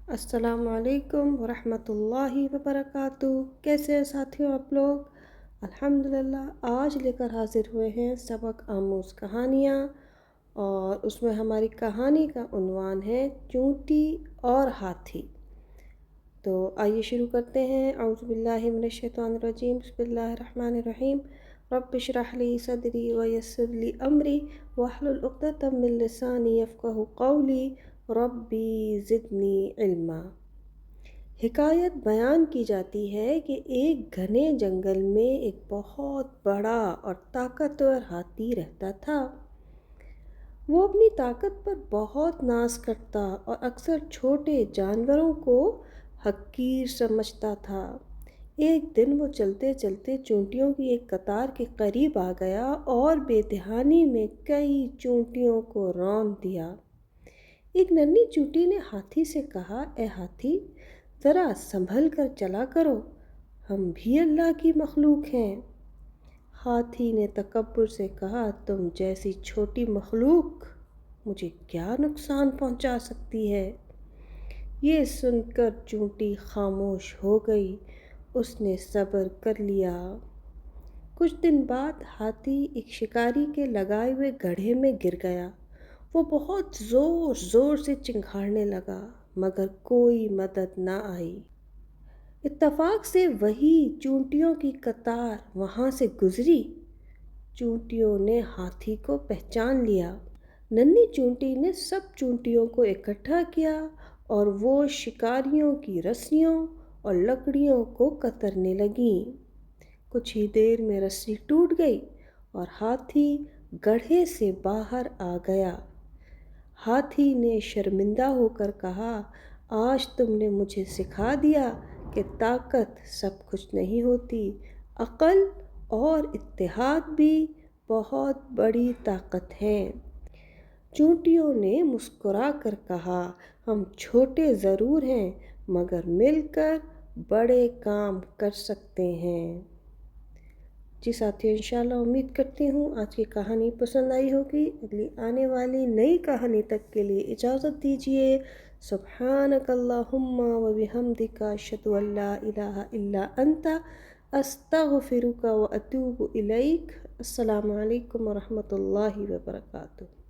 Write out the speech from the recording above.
السلام علیکم ورحمۃ اللہ وبرکاتہ۔ کیسے ہیں ساتھیوں آپ لوگ؟ الحمدللہ آج لے کر حاضر ہوئے ہیں سبق آموز کہانیاں، اور اس میں ہماری کہانی کا عنوان ہے چونٹی اور ہاتھی۔ تو آئیے شروع کرتے ہیں۔ اعوذ باللہ من الشیطان الرجیم، بسم اللہ الرحمن الرحیم۔ رب اشرح لی صدری ویسر لی امری واحلل عقدۃ من لسانی یفقہوا قولی ربی زدنی علما۔ حکایت بیان کی جاتی ہے کہ ایک گھنے جنگل میں ایک بہت بڑا اور طاقتور ہاتھی رہتا تھا۔ وہ اپنی طاقت پر بہت ناز کرتا اور اکثر چھوٹے جانوروں کو حقیر سمجھتا تھا۔ ایک دن وہ چلتے چلتے چونٹیوں کی ایک قطار کے قریب آ گیا اور بے دہانی میں کئی چونٹیوں کو روند دیا۔ ایک ننھی چونٹی نے ہاتھی سے کہا، اے ہاتھی، ذرا سنبھل کر چلا کرو، ہم بھی اللہ کی مخلوق ہیں۔ ہاتھی نے تکبر سے کہا، تم جیسی چھوٹی مخلوق مجھے کیا نقصان پہنچا سکتی ہے؟ یہ سن کر چونٹی خاموش ہو گئی۔ اس نے صبر کر لیا۔ کچھ دن بعد ہاتھی ایک شکاری کے لگائے ہوئے گڑھے میں گر گیا۔ وہ بہت زور زور سے چنگھاڑنے لگا مگر کوئی مدد نہ آئی۔ اتفاق سے وہی چونٹیوں کی قطار وہاں سے گزری۔ چونٹیوں نے ہاتھی کو پہچان لیا۔ ننھی چونٹی نے سب چونٹیوں کو اکٹھا کیا اور وہ شکاریوں کی رسیوں اور لکڑیوں کو کترنے لگیں۔ کچھ ہی دیر میں رسی ٹوٹ گئی اور ہاتھی گڑھے سے باہر آ گیا۔ ہاتھی نے شرمندہ ہو کر کہا، آج تم نے مجھے سکھا دیا کہ طاقت سب کچھ نہیں ہوتی، عقل اور اتحاد بھی بہت بڑی طاقت ہے۔ چونٹیوں نے مسکرا کر کہا، ہم چھوٹے ضرور ہیں مگر مل کر بڑے کام کر سکتے ہیں۔ جی ساتھیوں، انشاءاللہ امید کرتی ہوں آج کی کہانی پسند آئی ہوگی۔ اگلی آنے والی نئی کہانی تک کے لیے اجازت دیجیے۔ سبحانک اللہم و بحمدک، اشہد ان لا الہ الا انت، استغفرک و اتوب الیک۔ السلام علیکم ورحمۃ اللہ وبرکاتہ۔